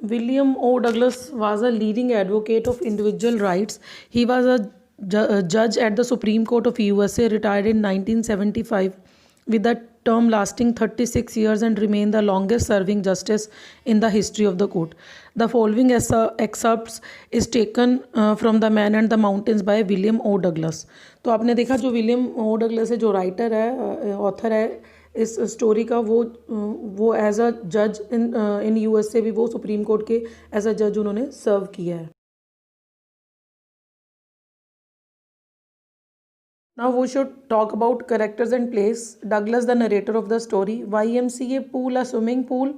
William O. Douglas was a leading advocate of individual rights. He was a judge at the Supreme Court of USA, retired in 1975, with a term lasting 36 years and remained the longest serving justice in the history of the court. The following excerpts is taken from The Man and the Mountains by William O. Douglas. तो आपने देखा जो William ओ Douglas है, जो writer है, author है इस story का, वो एज अ जज इन यूएसए भी वो सुप्रीम कोर्ट के एज अ जज उन्होंने सर्व किया है. Now we should talk about characters and place. Douglas, the narrator of the story. YMCA pool, a swimming pool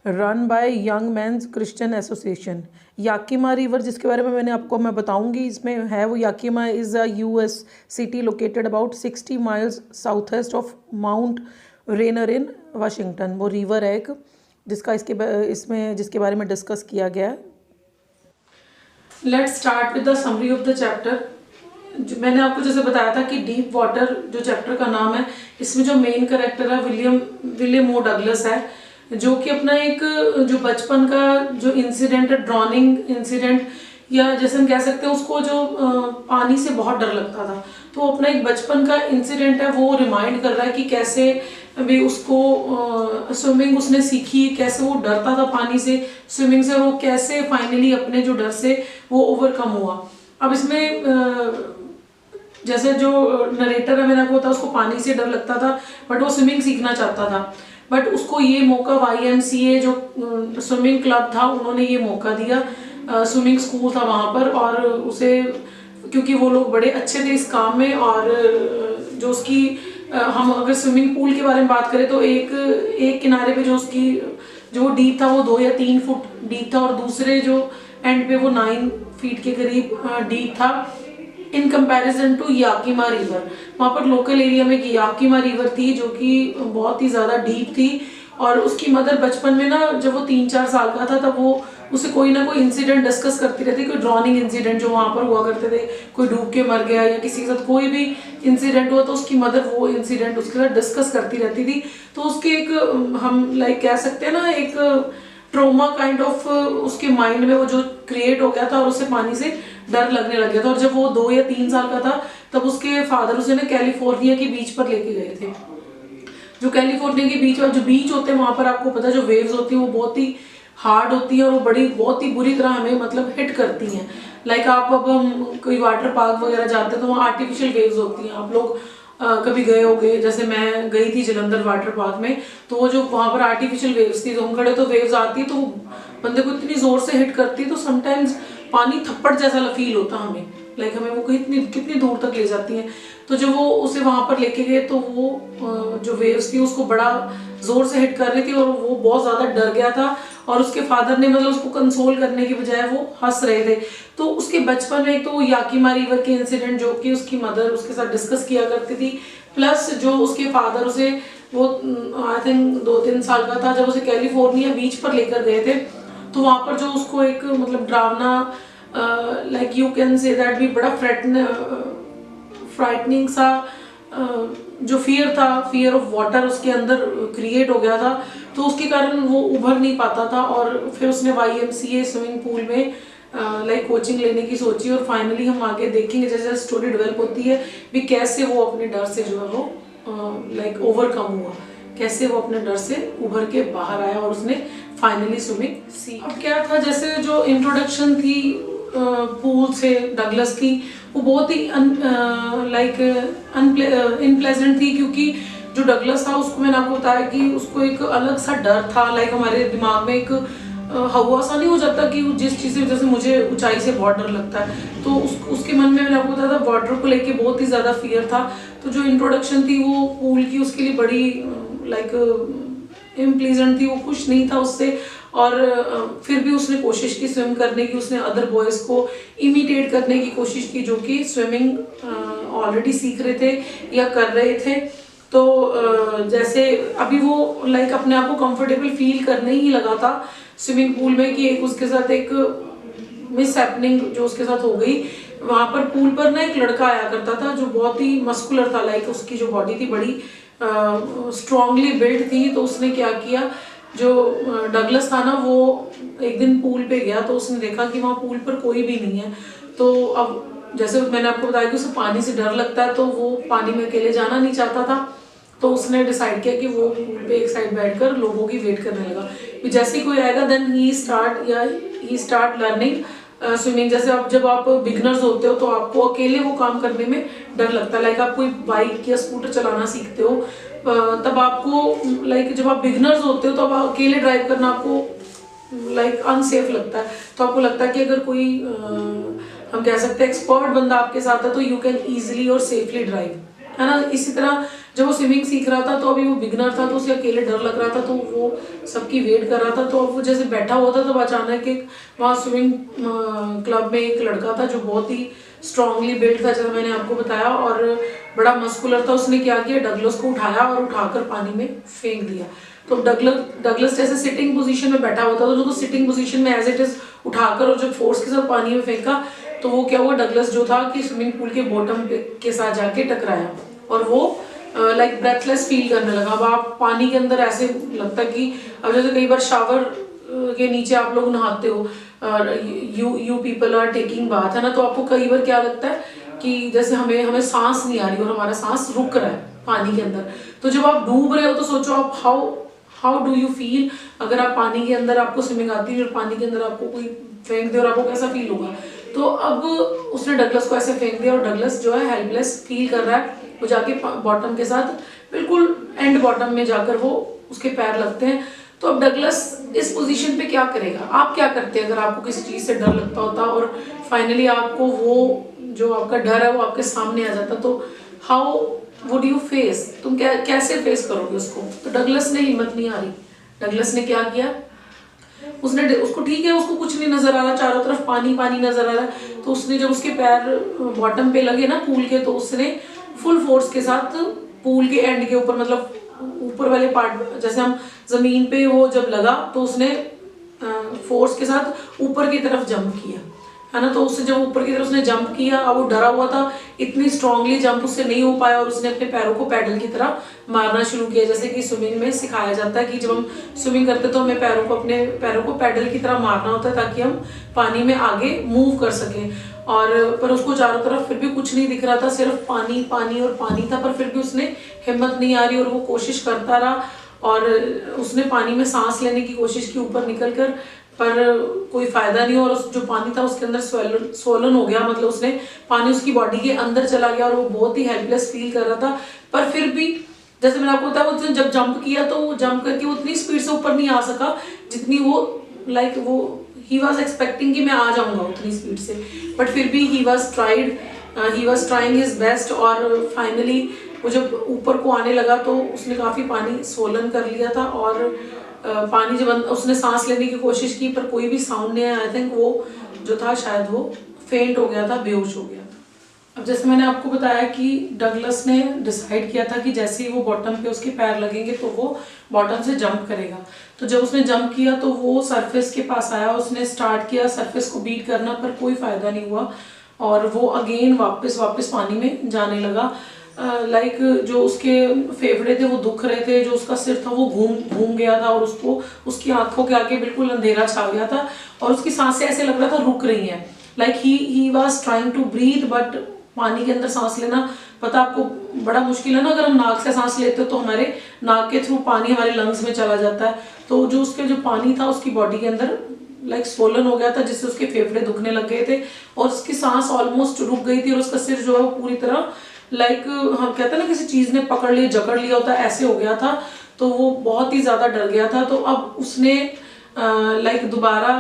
run by Young Men's Christian Association. Yakima river, जिसके बारे में मैं बताऊंगी इसमें है, वो Yakima is a US city located about 60 miles south west of Mount Rainier in Washington. वो river है एक जिसके बारे में डिस्कस किया गया है. Let's start with the summary of the chapter. मैंने आपको जैसे बताया था कि डीप वाटर जो चैप्टर का नाम है, इसमें जो मेन कैरेक्टर है विलियम ओ डगलस है, जो कि अपना एक जो बचपन का जो इंसिडेंट है, ड्रॉनिंग इंसिडेंट, या जैसे हम कह सकते हैं उसको जो पानी से बहुत डर लगता था, तो अपना एक बचपन का इंसिडेंट है वो रिमाइंड कर रहा है कि कैसे भी उसको स्विमिंग उसने सीखी, कैसे वो डरता था पानी से, स्विमिंग से, वो कैसे फाइनली अपने जो डर से वो ओवरकम हुआ. अब इसमें जैसे जो नरेटर है, मैंने आपको बताया उसको पानी से डर लगता था, बट वो स्विमिंग सीखना चाहता था. बट उसको ये मौका YMCA जो स्विमिंग क्लब था उन्होंने ये मौका दिया. स्विमिंग स्कूल था वहाँ पर, और उसे क्योंकि वो लोग बड़े अच्छे थे इस काम में, और जो उसकी हम अगर स्विमिंग पूल के बारे में बात करें तो एक किनारे पे जो डीप था वो 2 या 3 फुट डीप था, और दूसरे जो एंड पे वो 9 फीट के करीब डीप था इन कंपैरिजन टू याकीमा रिवर. वहाँ पर लोकल एरिया में याकीमा रिवर थी जो कि बहुत ही ज़्यादा डीप थी, और उसकी मदर बचपन में ना जब वो 3-4 साल का था तब वो उसे कोई ना कोई इंसिडेंट डिस्कस करती रहती, कोई ड्रॉनिंग इंसिडेंट जो वहाँ पर हुआ करते थे, कोई डूब के मर गया या किसी के साथ कोई भी इंसिडेंट हुआ तो उसकी मदर वो इंसिडेंट उसके साथ डिस्कस करती रहती थी. तो उसके एक हम कह सकते हैं ना, एक ट्रोमा काइंड ऑफ उसके माइंड में वो जो क्रिएट हो गया था, और उसे पानी से डर लगने लग गया था. और जब वो 2 या 3 साल का था तब उसके फादर उसे ना कैलिफोर्निया के बीच पर लेके गए थे. जो कैलिफोर्निया के बीच जो बीच होते हैं वहाँ पर आपको पता है जो वेव्स होती हैं वो बहुत ही हार्ड होती है, और वो बहुत ही बुरी तरह हमें हिट करती हैं. आप अब कोई वाटर पार्क वगैरह जाते हैं तो वहाँ आर्टिफिशियल वेव्स होती हैं. आप लोग कभी गए होंगे, जैसे मैं गई थी जलंधर वाटर पार्क में, तो वो जो वहाँ पर आर्टिफिशियल वेव्स थी, तो हम खड़े तो वेव्स आती है तो बंदे को इतनी जोर से हिट करती है तो समटाइम्स पानी थप्पड़ जैसा फील होता हमें, हमें वो कितनी दूर तक ले जाती हैं. तो जब वो उसे वहाँ पर लेके गए तो वो जो वेव्स थी उसको बड़ा जोर से हिट कर रही थी, और वो बहुत ज़्यादा डर गया था, और उसके फादर ने उसको कंसोल करने की बजाय वो हंस रहे थे. तो उसके बचपन में एक तो याकीमा रिवर के इंसिडेंट जो कि उसकी मदर उसके साथ डिस्कस किया करती थी, प्लस जो उसके फादर उसे वो आई थिंक 2-3 साल का था जब उसे कैलिफोर्निया बीच पर लेकर गए थे, तो वहाँ पर जो उसको एक डरावना यू कैन से दैट भी बड़ा फ्राइटनिंग सा जो फियर ऑफ वाटर उसके अंदर क्रिएट हो गया था, तो उसके कारण वो उभर नहीं पाता था. और फिर उसने YMCA स्विमिंग पूल में कोचिंग लेने की सोची, और फाइनली हम आगे देखेंगे जैसे स्टोरी डेवलप होती है भी कैसे वो अपने डर से जो है वो ओवरकम हुआ, कैसे वो अपने डर से उभर के बाहर आया और उसने फाइनली स्विमिंग सीखी. अब क्या था, जैसे जो इंट्रोडक्शन थी पूल से डगलस की, वो बहुत ही इनप्लेजेंट थी, क्योंकि जो डगलस था उसको मैंने आपको बताया कि उसको एक अलग सा डर था. हमारे दिमाग में एक हवा सा नहीं हो जाता कि जिस चीज़ से, जैसे मुझे ऊंचाई से बहुत डर लगता है, तो उसके मन में मैंने आपको बताया था वाटर को लेके बहुत ही ज़्यादा फियर था. तो जो इंट्रोडक्शन थी वो पूल की उसके लिए बड़ी इम्प्लीजेंट थी, वो खुश नहीं था उससे, और फिर भी उसने कोशिश की स्विम करने की. उसने अदर बॉयज़ को इमिटेट करने की कोशिश की जो कि स्विमिंग ऑलरेडी सीख रहे थे या कर रहे थे. तो जैसे अभी वो अपने आप को कंफर्टेबल फील करने ही लगा था स्विमिंग पूल में कि उसके साथ एक मिस हैपनिंग जो उसके साथ हो गई. वहाँ पर पूल पर ना एक लड़का आया करता था जो बहुत ही मस्कुलर था, उसकी जो बॉडी थी बड़ी स्ट्रांगली बिल्ड थी. तो उसने क्या किया जो डगलस था ना वो एक दिन पूल पे गया तो उसने देखा कि वहाँ पूल पर कोई भी नहीं है। तो अब जैसे मैंने आपको बताया कि उसे पानी से डर लगता है तो वो पानी में अकेले जाना नहीं चाहता था। तो उसने डिसाइड किया कि वो पूल पे एक साइड बैठकर लोगों की वेट करने लगा कि जैसे ही कोई आएगा देन ही स्टार्ट लर्निंग स्विमिंग। जैसे आप जब आप बिगनर्स होते हो तो आपको अकेले वो काम करने में डर लगता है। लाइक आप कोई बाइक या स्कूटर चलाना सीखते हो तब आपको लाइक जब आप बिगनर्स होते हो तो आप अकेले ड्राइव करना आपको लाइक अनसेफ लगता है। तो आपको लगता है कि अगर कोई हम कह सकते हैं एक्सपर्ट बंदा आपके साथ है तो यू कैन ईजिली और सेफली ड्राइव, है ना। इसी तरह जब वो स्विमिंग सीख रहा था तो अभी वो बिगनर था तो उसे अकेले डर लग रहा था तो वो सबकी वेट कर रहा था। तो अब वो जैसे बैठा हुआ था तब अचानक एक वहाँ स्विमिंग क्लब में एक लड़का था जो बहुत ही स्ट्रांगली बिल्ड था, जैसा मैंने आपको बताया, और बड़ा मस्कुलर था। उसने क्या किया, डगलस को उठाया और उठाकर पानी में फेंक दिया। तो डगलस जैसे सिटिंग पोजीशन में बैठा हुआ था तो सिटिंग पोजीशन में एज इट इज उठाकर और जब फोर्स के साथ पानी में फेंका तो वो क्या हुआ, डगलस जो था कि स्विमिंग पूल के बॉटम के साथ जाके टकराया और वो लाइक ब्रेथलेस फील करने लगा। अब आप पानी के अंदर ऐसे लगता है कि अब जैसे कई बार शावर के नीचे आप लोग नहाते हो, you people are taking bath, है ना। तो आपको कई बार क्या लगता है कि जैसे हमें सांस नहीं आ रही और हमारा सांस रुक रहा है पानी के अंदर। तो जब आप डूब रहे हो तो सोचो आप हाउ डू यू फील अगर आप पानी के अंदर आपको स्विमिंग आती है और पानी के अंदर आपको कोई फेंक दे और आपको कैसा फील होगा। तो अब उसने डगलस को ऐसे फेंक दिया और डगलस जो है हेल्पलेस फील कर रहा है। वो जाके बॉटम के साथ बिल्कुल एंड बॉटम में जाकर वो उसके पैर लगते हैं। तो अब डगलस इस पोजीशन पे क्या करेगा, आप क्या करते हैं अगर आपको किसी चीज से डर लगता होता और फाइनली आपको वो जो आपका डर है वो आपके सामने आ जाता, तो हाउ वुड यू फेस, तुम कैसे फेस करोगे उसको। तो डगलस ने हिम्मत नहीं हारी। डगलस ने क्या किया, उसको ठीक है, उसको कुछ नहीं नजर आ रहा, चारों तरफ पानी पानी नजर आ रहा है। तो उसने जब उसके पैर बॉटम पे लगे ना पूल के तो उसने फुल फोर्स के साथ पूल के एंड के ऊपर, मतलब ऊपर वाले पार्ट जैसे हम जमीन पे वो जब लगा तो उसने फोर्स के साथ ऊपर की तरफ जंप किया, है ना। तो उससे जब ऊपर की तरफ उसने जंप किया, अब वो डरा हुआ था, इतनी स्ट्रांगली जंप उससे नहीं हो पाया और उसने अपने पैरों को पैडल की तरह मारना शुरू किया। जैसे कि स्विमिंग में सिखाया जाता है कि जब हम स्विमिंग करते हैं तो हमें अपने पैरों को पैडल की तरह मारना होता है ताकि हम पानी में आगे मूव कर सकें। और पर उसको चारों तरफ फिर भी कुछ नहीं दिख रहा था, सिर्फ पानी पानी और पानी था, पर फिर भी उसने हिम्मत नहीं आ रही और वो कोशिश करता रहा और उसने पानी में सांस लेने की कोशिश की ऊपर निकल कर, पर कोई फायदा नहीं। और जो पानी था उसके अंदर स्वोलन हो गया, मतलब उसने पानी उसकी बॉडी के अंदर चला गया और वो बहुत ही हेल्पलेस फील कर रहा था। पर फिर भी जैसे मैंने आपको बताया उसने जब जंप किया तो वो जंप करके वो उतनी स्पीड से ऊपर नहीं आ सका जितनी वो ही वॉज एक्सपेक्टिंग कि मैं आ जाऊंगा उतनी स्पीड से, बट फिर भी he was trying his best. और फाइनली वो जब ऊपर को आने लगा तो उसने काफी पानी स्वोलन कर लिया था और पानी जब उसने सांस लेने की कोशिश की पर कोई भी साउंड नहीं आया। आई थिंक वो जो था शायद वो फेंट हो गया था, बेहोश हो गया था। अब जैसे मैंने आपको बताया कि डगलस ने डिसाइड किया था कि जैसे ही वो बॉटम पे उसके पैर लगेंगे तो वो बॉटम से जंप करेगा। तो जब उसने जंप किया तो वो सरफेस के पास आया, उसने स्टार्ट किया सरफेस को बीट करना, पर कोई फायदा नहीं हुआ और वो अगेन वापस पानी में जाने लगा। लाइक जो उसके फेफड़े थे वो दुख रहे थे, जो उसका सिर था वो घूम गया था और उसको उसकी आंखों के आगे बिल्कुल अंधेरा छा गया था और उसकी सांसें ऐसे लग रहा था रुक रही हैं। Like he was trying to breathe, but पानी के अंदर सांस लेना पता आपको बड़ा मुश्किल है ना। अगर हम नाक से सांस लेते हो तो हमारे नाक के थ्रू पानी हमारे लंग्स में चला जाता है। तो जो उसके जो पानी था उसकी बॉडी के अंदर लाइक स्वोलन हो गया था जिससे उसके फेफड़े दुखने लग गए थे और उसकी सांस ऑलमोस्ट रुक गई थी और उसका सिर जो है वो पूरी तरह लाइक हम कहते हैं ना किसी चीज ने पकड़ लिया जकड़ लिया होता है, ऐसे हो गया था। तो वो बहुत ही ज्यादा डर गया था। तो अब उसने लाइक दोबारा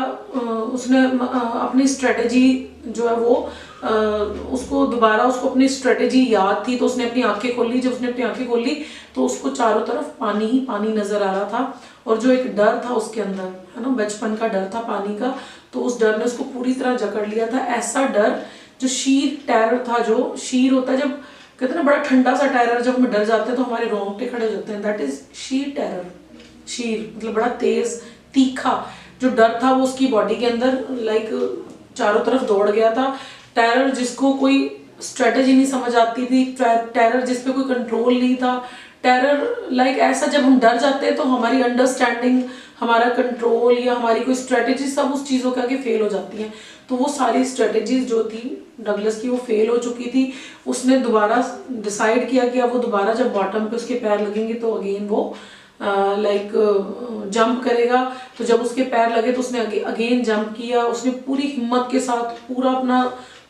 उसने अपनी स्ट्रेटेजी जो है वो उसको अपनी स्ट्रेटेजी याद थी। तो उसने अपनी आंखें खोल ली। जब उसने अपनी आंखें खोल ली तो उसको चारों तरफ पानी ही पानी नजर आ रहा था और जो एक डर था उसके अंदर, है ना, बचपन का डर था पानी का, तो उस डर ने उसको पूरी तरह जकड़ लिया था। ऐसा डर जो शीर टेरर था, जो शीर होता है जब कहते हैं ना बड़ा ठंडा सा टेरर, जब हम डर जाते हैं तो हमारे रोंगटे खड़े हो जाते हैं, दैट इज शीर टेरर। शीर मतलब बड़ा तेज तीखा जो डर था वो उसकी बॉडी के अंदर लाइक चारों तरफ दौड़ गया था। टेरर जिसको कोई स्ट्रेटेजी नहीं समझ आती थी, टेरर जिस पे कोई कंट्रोल नहीं था, टेरर लाइक ऐसा, जब हम डर जाते हैं तो हमारी अंडरस्टैंडिंग, हमारा कंट्रोल या हमारी कोई स्ट्रेटेजी सब उस चीज़ों के आगे फेल हो जाती हैं। तो वो सारी स्ट्रेटेजीज जो थी डगलस की वो फेल हो चुकी थी। उसने दोबारा डिसाइड किया कि अब वो दोबारा जब बॉटम पे उसके पैर लगेंगे तो अगेन वो लाइक जंप करेगा। तो जब उसके पैर लगे तो उसने अगेन जंप किया। उसने पूरी हिम्मत के साथ पूरा अपना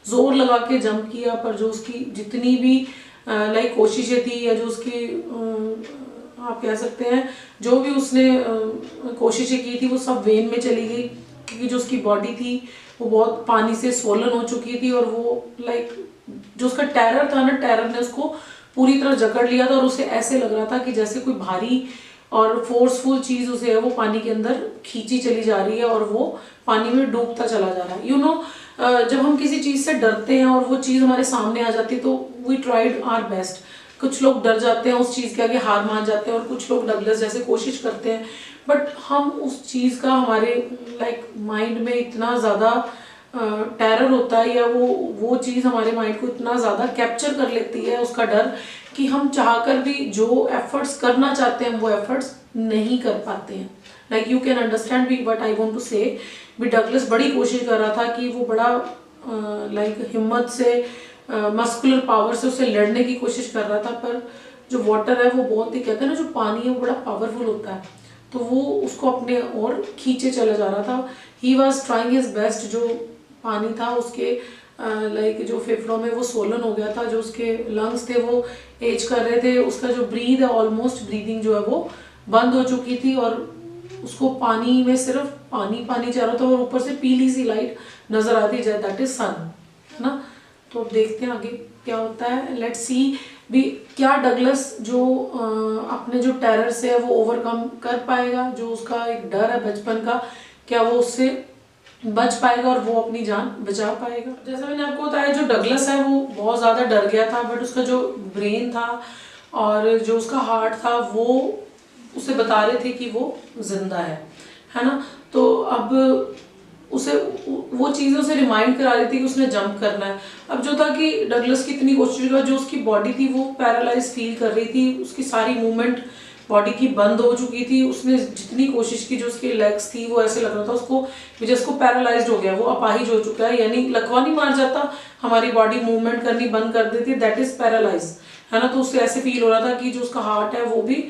जोर लगा के जंप किया, पर जो उसकी जितनी भी लाइक कोशिशें थी या जो उसकी आप कह सकते हैं जो भी उसने कोशिशें की थी वो सब वेन में चली गई, क्योंकि जो उसकी बॉडी थी वो बहुत पानी से स्वोलन हो चुकी थी। और वो लाइक जो उसका टेरर था ना, टेरर ने उसको पूरी तरह जकड़ लिया था और उसे ऐसे लग रहा था कि जैसे कोई भारी और फोर्सफुल चीज उसे है वो पानी के अंदर खींची चली जा रही है और वो पानी में डूबता चला जा रहा है। यू नो, जब हम किसी चीज से डरते हैं और वो चीज हमारे सामने आ जाती है तो वी ट्राइड आवर बेस्ट। कुछ लोग डर जाते हैं उस चीज के आगे, हार मान जाते हैं, और कुछ लोग डगलस जैसे कोशिश करते हैं, बट हम उस चीज का हमारे लाइक माइंड में इतना ज्यादा टेरर होता है या वो चीज हमारे माइंड को इतना ज्यादा कैप्चर कर लेती है, उसका डर, कि हम चाहकर भी जो एफर्ट्स करना चाहते हैं वो एफर्ट्स नहीं कर पाते हैं। Like you can understand be what I want to say. भी डगलस बड़ी कोशिश कर रहा था कि वो बड़ा लाइक हिम्मत से मस्कुलर पावर से उसे लड़ने की कोशिश कर रहा था, पर जो वाटर है वो बहुत ही, कहते हैं ना, जो पानी है वो बड़ा पावरफुल होता है, तो वो उसको अपने और खींचे चला जा रहा था। He was trying his best. जो पानी था उसके लाइक जो फेफड़ों में वो सोलन हो गया था, जो उसके लंग्स थे वो एज कर रहे थे, उसका जो ब्रीद है ऑलमोस्ट ब्रीदिंग जो है वो बंद हो चुकी थी, और उसको पानी में सिर्फ पानी पानी चाह रहा था, और ऊपर से पीली सी लाइट नजर आती है, दैट इज सन, है ना। तो अब देखते हैं आगे क्या होता है। लेट्स सी भी क्या डगलस जो अपने जो टेरर से है वो ओवरकम कर पाएगा, जो उसका एक डर है बचपन का, क्या वो उससे बच पाएगा और वो अपनी जान बचा पाएगा। जैसा मैंने आपको बताया, जो डगलस है वो बहुत ज़्यादा डर गया था, बट उसका जो ब्रेन था और जो उसका हार्ट था वो उसे बता रहे थे कि वो जिंदा है ना। तो अब उसे वो चीज़ें उसे रिमाइंड करा रही थी कि उसने जंप करना है। अब जो था कि डगलस की इतनी कोशिश का, जो उसकी बॉडी थी वो पैरालाइज फील कर रही थी, उसकी सारी मूवमेंट बॉडी की बंद हो चुकी थी। उसने जितनी कोशिश की, जो उसकी लेग्स थी वो ऐसे लग रहा था उसको जिसको पैरालाइज्ड हो गया, वो अपाहिज हो चुका है, यानी लकवा नहीं मार जाता, हमारी बॉडी मूवमेंट करनी बंद कर देती है, दैट इज पैरालाइज, है ना। तो उससे ऐसे फील हो रहा था कि जो उसका हार्ट है वो भी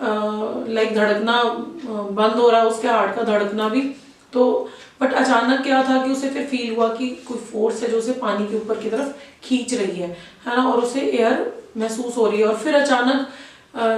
लाइक धड़कना बंद हो रहा है, उसके हार्ट का धड़कना भी। तो बट अचानक क्या था कि उसे फिर फील हुआ कि कोई फोर्स है जो उसे पानी के ऊपर की तरफ खींच रही है ना, और उसे एयर महसूस हो रही है। और फिर अचानक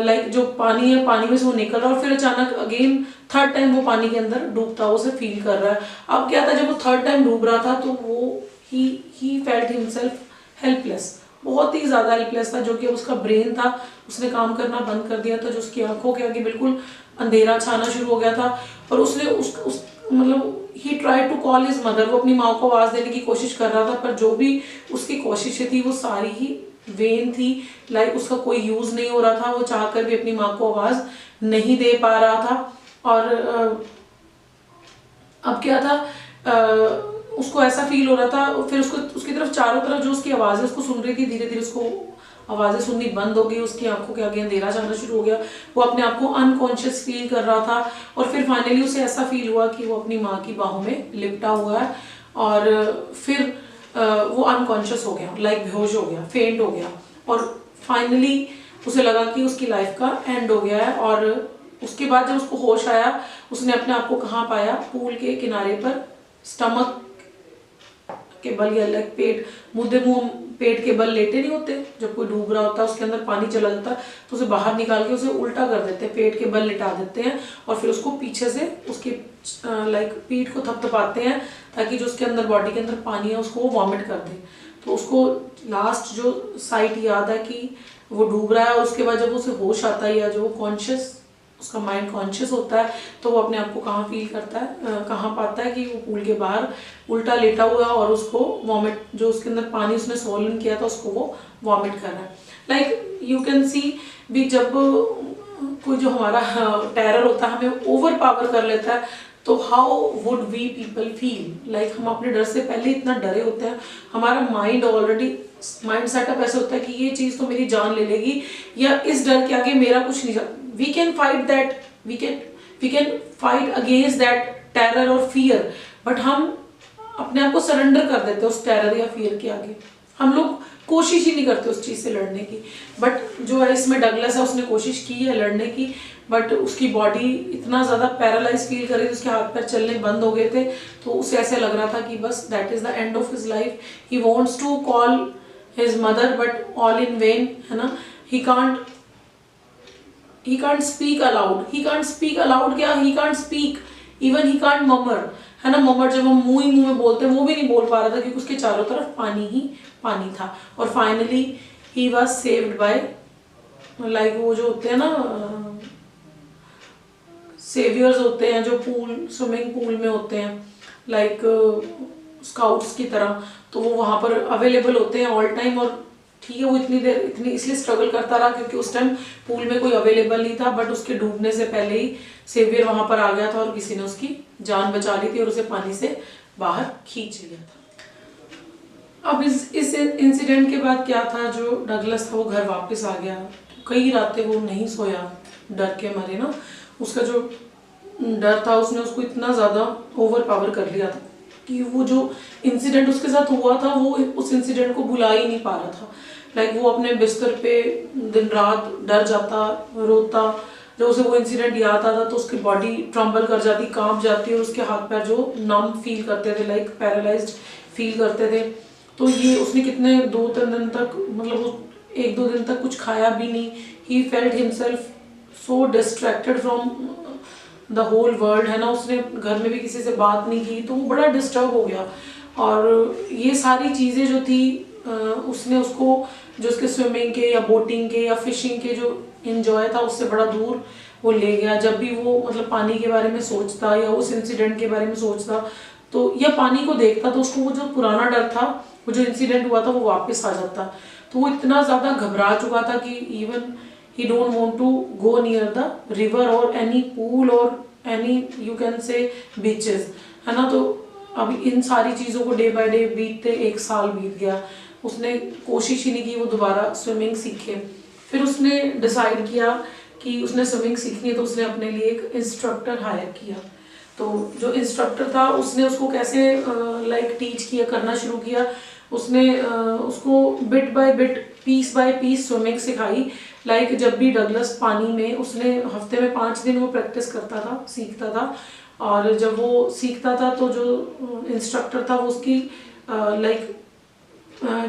लाइक जो पानी है, पानी में से वो निकल रहा है, और फिर अचानक अगेन थर्ड टाइम वो पानी के अंदर डूबता हुआ उसे फील कर रहा है। अब क्या था, जब वो थर्ड टाइम डूब रहा था तो वो ही फेल्ट हिमसेल्फ हेल्पलेस, बहुत ही ज्यादा हेल्पलेस था, जो कि उसका ब्रेन था उसने काम करना बंद कर दिया था, जो उसकी आंखों के आगे बिल्कुल अंधेरा छाना शुरू हो गया था। और उसने उस मतलब ही try to call his mother, वो अपनी माँ को आवाज देने की कोशिश कर रहा था, पर जो भी उसकी कोशिशें थी वो सारी ही वेन थी, लाइक उसका कोई यूज नहीं हो रहा था, वो चाहकर भी अपनी माँ को आवाज नहीं दे पा रहा था। और अब क्या था, उसको ऐसा फील हो रहा था, फिर उसकी तरफ चारों तरफ जो उसकी आवाजें उसको सुन रही थी, धीरे धीरे उसको आवाजें सुननी बंद हो गई, उसकी आंखों के आगे अंधेरा जाना शुरू हो गया, वो अपने आप को अनकॉन्शियस फील कर रहा था। और फिर फाइनली उसे ऐसा फील हुआ कि वो अपनी माँ की बाहों में लिपटा हुआ है, और फिर वो अनकॉन्शियस हो गया, लाइक बेहोश हो गया, फेंट हो गया, और फाइनली उसे लगा कि उसकी लाइफ का एंड हो गया है। और उसके बाद जब उसको होश आया, उसने अपने आप को कहाँ पाया, पूल के किनारे पर, स्टमक के बल या लाइक पेट, मुद्दे मुंह पेट के बल लेटे नहीं होते, जब कोई डूब रहा होता है उसके अंदर पानी चला जाता है तो उसे बाहर निकाल के उसे उल्टा कर देते हैं, पेट के बल लिटा देते हैं, और फिर उसको पीछे से उसकी लाइक पीठ को थपथपाते हैं ताकि जो उसके अंदर बॉडी के अंदर पानी है उसको वो वॉमिट कर दे। तो उसको लास्ट जो साइट याद है कि वो डूब रहा है, और उसके बाद जब उसे होश आता है या जो कॉन्शियस, उसका माइंड कॉन्शियस होता है, तो वो अपने आप को कहाँ फील करता है, कहाँ पाता है कि वो पूल के बाहर उल्टा लेटा हुआ है, और उसको वॉमिट, जो उसके अंदर पानी उसने स्वॉलन किया था उसको वो वॉमिट कर रहा है। लाइक यू कैन सी भी, जब कोई जो हमारा टेरर होता है हमें ओवर पावर कर लेता है, तो how would we people feel, like हम अपने डर से पहले इतना डरे होते हैं, हमारा माइंड सेटअप ऐसा होता है कि ये चीज़ तो मेरी जान ले लेगी, या इस डर के आगे मेरा कुछ नहीं। We can fight that, we can fight against that terror और फियर, बट हम अपने आप को सरेंडर कर देते हैं उस टेरर या फियर के आगे। हम लोग कोशिश ही नहीं करते उस चीज़ से लड़ने की। बट जो है इसमें डगलस है, उसने कोशिश की है लड़ने की, बट उसकी बॉडी इतना ज़्यादा पैरालाइज फील कर रही थी, उसके हाथ पैर चलने बंद हो गए थे, तो उसे ऐसे लग रहा था कि बस that is the end of his life. He wants to call his mother but all in vain, है ना। ही can't speak aloud, क्या, he can't speak, even he can't murmur, है ना। ममर जब हम मुंह ही मुंह में बोलते हैं वो भी नहीं बोल पा रहा था क्योंकि उसके चारों तरफ पानी ही पानी था। और finally he was saved by, like वो जो होते हैं ना सेवियर्स होते हैं जो स्विमिंग पूल में होते हैं, लाइक स्काउट्स की तरह, तो वो वहाँ पर अवेलेबल होते हैं ऑल टाइम। और ठीक है, वो इतनी इसलिए स्ट्रगल करता रहा क्योंकि उस टाइम पूल में कोई अवेलेबल नहीं था, बट उसके डूबने से पहले ही सेवियर वहां पर आ गया था और किसी ने उसकी जान बचा ली थी और उसे पानी से बाहर खींच लिया था। अब इस इंसिडेंट के बाद क्या था, जो डगलस था वो घर वापस आ गया। कई रातें वो नहीं सोया डर के मारे ना। उसका जो डर था उसने उसको इतना ज़्यादा ओवर पावर कर लिया था कि वो जो इंसिडेंट उसके साथ हुआ था वो उस इंसिडेंट को भुला ही नहीं पा रहा था। लाइक वो अपने बिस्तर पे दिन रात डर जाता, रोता। जब उसे वो इंसिडेंट याद आता तो उसकी बॉडी ट्रम्बल कर जाती, कांप जाती, और उसके हाथ पैर जो नम फील करते थे, लाइक पैरालाइज्ड फील करते थे। तो ये उसने कितने 2-3 दिन तक, मतलब वो 1-2 दिन तक कुछ खाया भी नहीं। He felt himself so distracted from the whole world, है ना। उसने घर में भी किसी से बात नहीं की, तो वो बड़ा डिस्टर्ब हो गया। और ये सारी चीज़ें जो थी उसने उसको जो उसके स्विमिंग के या बोटिंग के या फिशिंग के जो इंजॉय था उससे बड़ा दूर वो ले गया। जब भी वो मतलब पानी के बारे में सोचता या उस इंसिडेंट के बारे में सोचता तो या पानी को देखता तो उसको वो जो पुराना डर था, वो जो इंसिडेंट हुआ था वो वापस आ जाता। तो वो इतना ज़्यादा घबरा चुका था कि even he don't want to go near the river or any pool or any you can say beaches, है ना। तो अभी इन सारी चीज़ों को डे बाय डे बीतते 1 साल बीत गया। उसने कोशिश ही नहीं की वो दोबारा स्विमिंग सीखे। फिर उसने डिसाइड किया कि उसने स्विमिंग सीखनी है, तो उसने अपने लिए एक इंस्ट्रक्टर हायर किया। तो जो इंस्ट्रक्टर था उसने उसको कैसे लाइक टीच किया, करना शुरू किया। उसने उसको bit by bit, piece by piece swimming सिखाई। लाइक जब भी डगलस पानी में, उसने हफ्ते में 5 दिन वो प्रैक्टिस करता था, सीखता था। और जब वो सीखता था तो जो इंस्ट्रक्टर था वो उसकी लाइक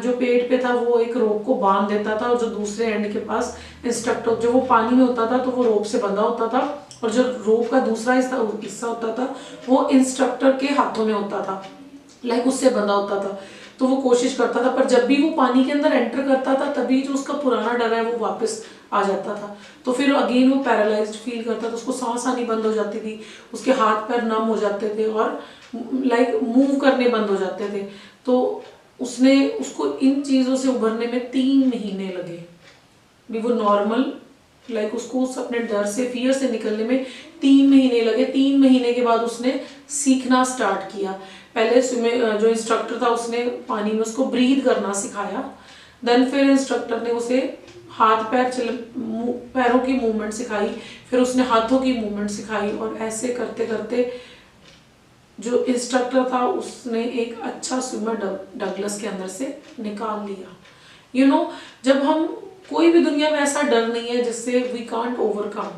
जो पेट पे था वो एक रोप को बांध देता था, और जो दूसरे एंड के पास इंस्ट्रक्टर, जो वो पानी में होता था तो वो रोप से बंधा होता था, और जो रोप का दूसरा हिस्सा होता था वो इंस्ट्रक्टर के हाथों में होता था, लाइक उससे बंधा होता था। तो वो कोशिश करता था, पर जब भी वो पानी के अंदर एंटर करता था तभी जो उसका पुराना डर है वो वापस आ जाता था। तो फिर अगेन वो पैरालाइज्ड फील करता था, उसको सांस आनी बंद हो जाती थी, उसके हाथ पैर नम हो जाते थे और लाइक मूव करने बंद हो जाते थे। तो उसको इन चीज़ों से उभरने में 3 महीने लगे। भी वो नॉर्मल लाइक उसको अपने डर से, फियर से निकलने में 3 महीने लगे। 3 महीने के बाद उसने सीखना स्टार्ट किया। पहले जो इंस्ट्रक्टर था उसने पानी में उसको ब्रीथ करना सिखाया। देन फिर इंस्ट्रक्टर ने उसे हाथ पैरों की मूवमेंट सिखाई, फिर उसने हाथों की मूवमेंट सिखाई, और ऐसे करते करते जो इंस्ट्रक्टर था उसने एक अच्छा स्विमर डगलस के अंदर से निकाल लिया। यू नो, जब हम कोई भी दुनिया में ऐसा डर नहीं है जिससे वी कांट ओवरकम।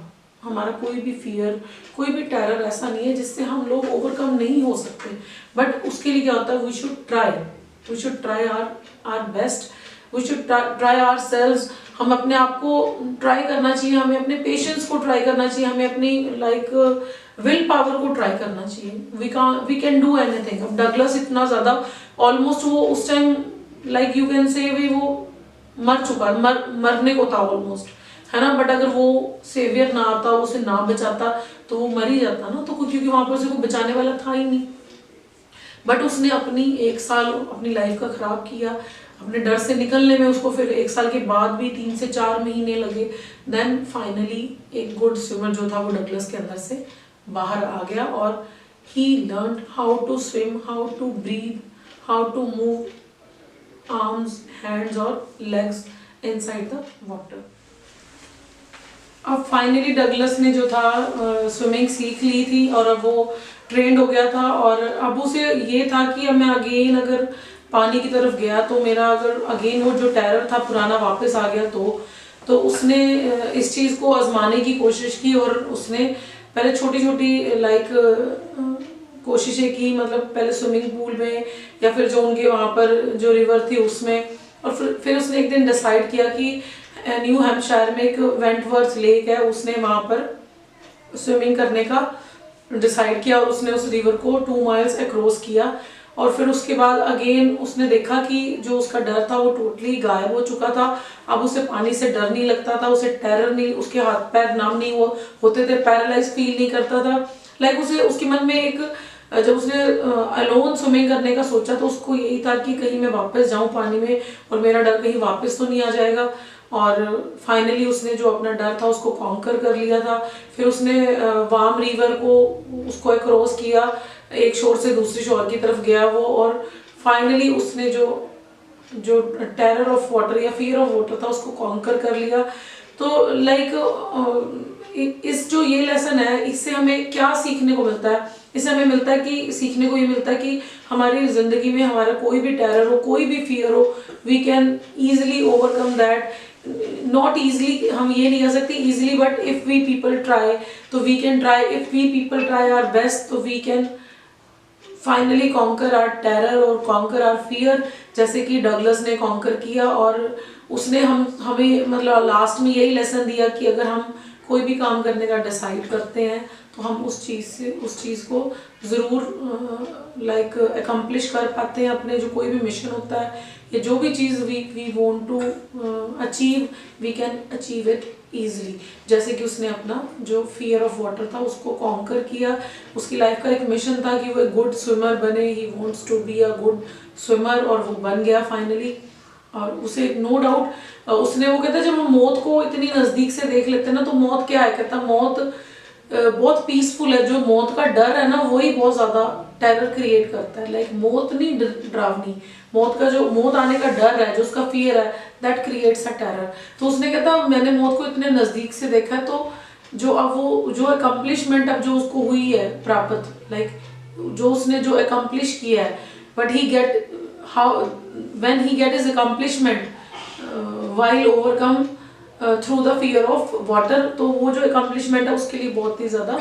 हमारा कोई भी फियर, कोई भी टेरर ऐसा नहीं है जिससे हम लोग ओवरकम नहीं हो सकते। बट उसके लिए क्या होता है, we should try our best, we should try ourselves. हम अपने आप को ट्राई करना चाहिए, हमें अपने पेशेंस को ट्राई करना चाहिए, हमें अपनी लाइक विल पावर को ट्राई करना चाहिए। We can do anything. अब डगलस इतना ज़्यादा ऑलमोस्ट वो उस time like you can say वो मर चुका, मरने को था ऑलमोस्ट, है ना। बट अगर वो सेवियर ना आता, उसे ना बचाता तो वो मर ही जाता ना, तो क्योंकि वहां पर उसे कोई बचाने वाला था ही नहीं। बट उसने अपनी 1 साल अपनी लाइफ का खराब किया अपने डर से निकलने में। उसको फिर 1 साल के बाद भी 3 से 4 महीने लगे। देन फाइनली एक गुड स्विमर जो था वो डगलस के अंदर से बाहर आ गया, और he learned how to swim, how to breathe, how to move arms, hands or legs inside the water. अब फाइनली डगलस ने जो था स्विमिंग सीख ली थी और अब वो ट्रेंड हो गया था, और अब उसे ये था कि अब मैं अगेन अगर पानी की तरफ गया तो मेरा अगर अगेन वो जो टेरर था पुराना वापस आ गया तो उसने इस चीज़ को आजमाने की कोशिश की, और उसने पहले छोटी छोटी कोशिशें की, मतलब पहले स्विमिंग पूल में या फिर जो उनके वहाँ पर जो रिवर थी उसमें, और फिर उसने एक दिन डिसाइड किया कि न्यू हैम्पशायर में एक वेंटवर्थ लेक है, उसने वहाँ पर स्विमिंग करने का डिसाइड किया और उसने उस रिवर को 2 माइल्स अक्रॉस किया। और फिर उसके बाद अगेन उसने देखा कि जो उसका डर था वो टोटली गायब हो चुका था। अब उसे पानी से डर नहीं लगता था, उसे टेरर नहीं, उसके हाथ पैर नम नहीं होते थे, पैरालाइज फील नहीं करता था। लाइक उसे उसके मन में एक, जब उसने अलोन स्विमिंग करने का सोचा तो उसको यही था कि कहीं मैं वापस जाऊं पानी में और मेरा डर कहीं वापस तो नहीं आ जाएगा। और फाइनली उसने जो अपना डर था उसको कॉन्कर कर लिया था। फिर उसने वाम रिवर को उसको क्रॉस किया, एक शोर से दूसरी शोर की तरफ गया वो, और फाइनली उसने जो टेरर ऑफ वाटर या फियर ऑफ वाटर था उसको कॉन्कर कर लिया। तो लाइक इस जो ये लेसन है इससे हमें क्या सीखने को मिलता है? इससे हमें मिलता है कि सीखने को ये मिलता है कि हमारी जिंदगी में हमारा कोई भी टेरर हो, कोई भी फियर हो, we can easily overcome that. Not easily, हम ये नहीं कह सकते easily, but if we people try तो we can try, if we people try our best तो we can finally conquer our terror और कॉन्कर आवर फियर, जैसे कि डगलस ने कॉन्कर किया। और उसने हमें मतलब लास्ट में यही लेसन दिया कि अगर हम कोई भी काम करने का डिसाइड करते हैं तो हम उस चीज़ को ज़रूर लाइक अकम्प्लिश कर पाते हैं। अपने जो कोई भी मिशन होता है या जो भी चीज़ we want to achieve, we can achieve it easily. जैसे कि उसने अपना जो फियर ऑफ वाटर था उसको कॉन्कर किया। उसकी लाइफ का एक मिशन था कि वो एक गुड स्विमर बने, he wants to be a good swimmer, और वो बन गया फाइनली। और उसे नो डाउट उसने, वो कहता है जब हम मौत को इतनी नज़दीक से देख लेते हैं ना तो मौत क्या है, कहता मौत बहुत पीसफुल है। जो मौत का डर है ना वही बहुत ज़्यादा टेरर क्रिएट करता है। लाइक मौत नहीं डरावनी, मौत का जो मौत आने का डर है, जो उसका फियर है, दैट क्रिएट्स अ टेरर। तो उसने कहता मैंने मौत को इतने नज़दीक से देखा है, तो जो अब वो जो अकम्पलिशमेंट अब जो उसको हुई है प्राप्त, लाइक जो उसने जो अकम्पलिश किया है, but he gate how when he get his accomplishment while overcome through the fear of water, तो वो जो अकम्पलिशमेंट है उसके लिए बहुत ही ज़्यादा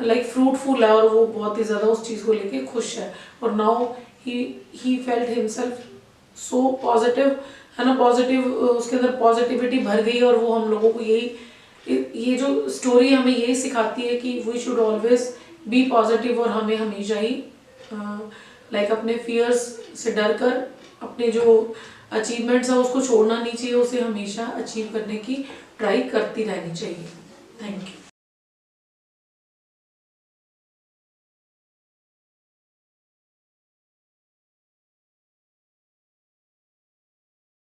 लाइक फ्रूटफुल है, और वो बहुत ही ज़्यादा उस चीज़ को लेके खुश है। और now he felt himself so positive, है ना, पॉजिटिव, उसके अंदर पॉजिटिविटी भर गई। और वो हम लोगों को ये जो स्टोरी हमें यही सिखाती है कि we should always be positive, और हमें हमेशा ही लाइक अपने फियर्स से डर कर अपने जो अचीवमेंट्स है उसको छोड़ना नहीं चाहिए, उसे हमेशा अचीव करने की ट्राई करती रहनी चाहिए। Thank you.